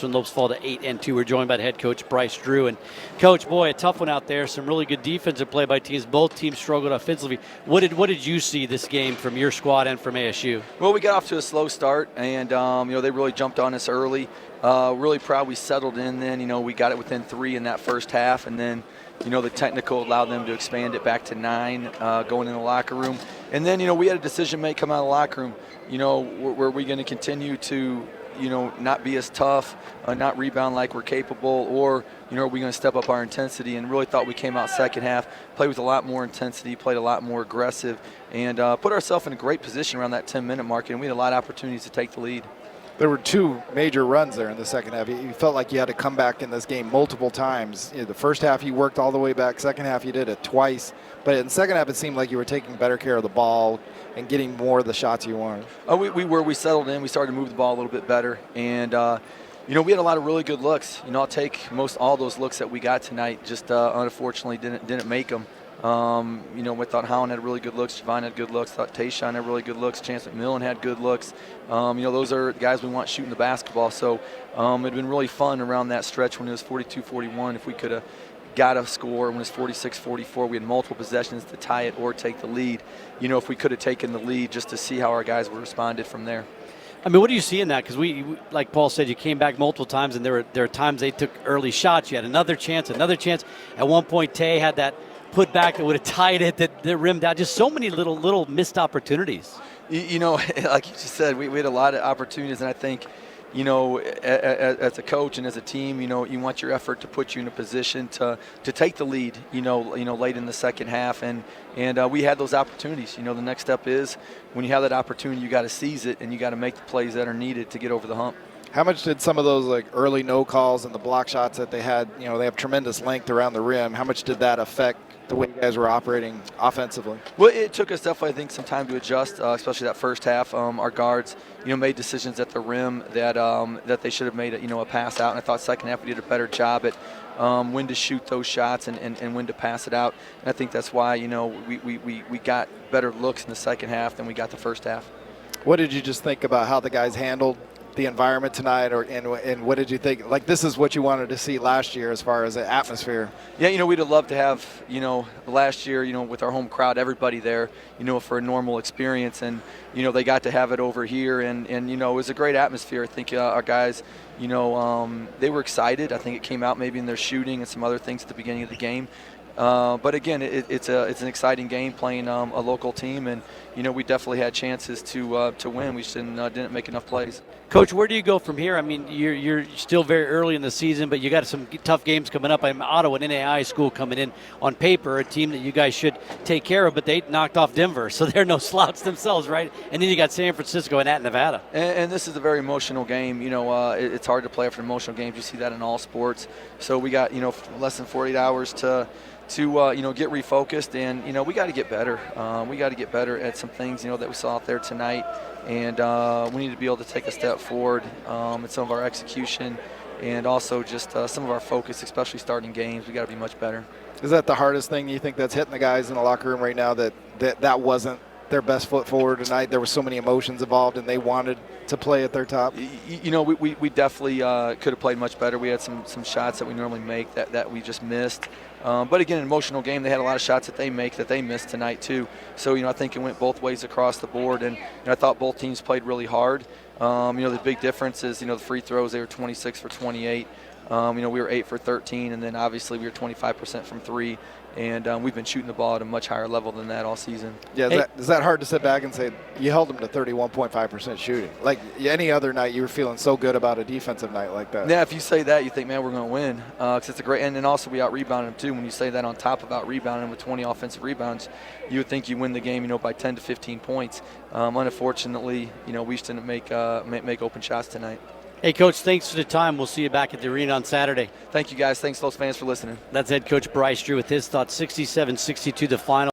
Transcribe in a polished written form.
when Lopes fall to 8-2. We're joined by the head coach, Bryce Drew. And, Coach, boy, a tough one out there. Some really good defensive play by teams. Both teams struggled offensively. What did you see this game from your squad and from ASU? Well, we got off to a slow start, and they really jumped on us early. Really proud we settled in then. We got it within 3 in that first half, and then the technical allowed them to expand it back to 9 going in the locker room. And then, we had a decision made come out of the locker room. Were we going to continue to not be as tough, not rebound like we're capable, or, are we going to step up our intensity? And really thought we came out second half, played with a lot more intensity, played a lot more aggressive, and put ourselves in a great position around that 10-minute mark, and we had a lot of opportunities to take the lead. There were 2 major runs there in the second half. You felt like you had to come back in this game multiple times. The first half you worked all the way back. Second half you did it twice. But in the second half it seemed like you were taking better care of the ball and getting more of the shots you wanted. We settled in. We started to move the ball a little bit better. And, we had a lot of really good looks. I'll take most all those looks that we got tonight. Just unfortunately didn't make them. We thought Howland had really good looks. Javon had good looks. Thought Tayshawn had really good looks. Chance McMillan had good looks. Those are guys we want shooting the basketball. So it'd been really fun around that stretch when it was 42-41. If we could have got a score when it was 46-44, we had multiple possessions to tie it or take the lead. If we could have taken the lead, just to see how our guys would responded from there. I mean, what do you see in that? Because we, like Paul said, you came back multiple times, and there are times they took early shots. You had another chance. At one point, Tay had that put back that would have tied it, that rimmed out. Just so many little missed opportunities. Like you just said, we had a lot of opportunities, and I think, as a coach and as a team, you want your effort to put you in a position to take the lead, late in the second half, and we had those opportunities. The next step is when you have that opportunity, you got to seize it, and you got to make the plays that are needed to get over the hump. How much did some of those early no calls and the block shots that they had, they have tremendous length around the rim, how much did that affect the way you guys were operating offensively? Well, it took us definitely, I think, some time to adjust, especially that first half. Our guards, made decisions at the rim that they should have made a pass out, and I thought second half we did a better job at when to shoot those shots and when to pass it out. And I think that's why, we got better looks in the second half than we got the first half. What did you just think about how the guys handled the environment tonight, and what did you think? This is what you wanted to see last year as far as the atmosphere. Yeah, we'd have loved to have, last year, with our home crowd, everybody there, for a normal experience, and they got to have it over here, and it was a great atmosphere. I think our guys, they were excited. I think it came out maybe in their shooting and some other things at the beginning of the game. But again, it's an exciting game playing a local team, and we definitely had chances to win. We just didn't make enough plays. Coach, where do you go from here? I mean, you're still very early in the season, but you got some tough games coming up. I'm Ottawa, an NAI school coming in on paper, a team that you guys should take care of, but they knocked off Denver, so they're no slouch themselves, right? And then you got San Francisco and at Nevada. And this is a very emotional game. It's hard to play after emotional games. You see that in all sports. So we got less than 48 hours to get refocused, and we got to get better. We got to get better at some things that we saw out there tonight, and we need to be able to take a step forward in some of our execution, and also just some of our focus, especially starting games. We got to be much better. Is that the hardest thing you think that's hitting the guys in the locker room right now, that wasn't their best foot forward tonight? There were so many emotions involved, and they wanted to play at their top. We definitely could have played much better. We had some shots that we normally make that we just missed. But again, an emotional game. They had a lot of shots that they missed tonight too. So I think it went both ways across the board, and I thought both teams played really hard. The big difference is the free throws. They were 26 for 28. We were 8 for 13, and then obviously we were 25% from 3. And we've been shooting the ball at a much higher level than that all season. Yeah, is that hard to sit back and say you held them to 31.5% shooting? Like any other night, you were feeling so good about a defensive night like that. Yeah, if you say that, you think, man, we're going to win. Because it's a great, and then also we out-rebounded them too. When you say that on top of out-rebounding with 20 offensive rebounds, you would think you win the game, by 10 to 15 points. Unfortunately, we just didn't make open shots tonight. Hey, Coach, thanks for the time. We'll see you back at the arena on Saturday. Thank you, guys. Thanks, those fans, for listening. That's head coach Bryce Drew with his thoughts. 67-62 the final.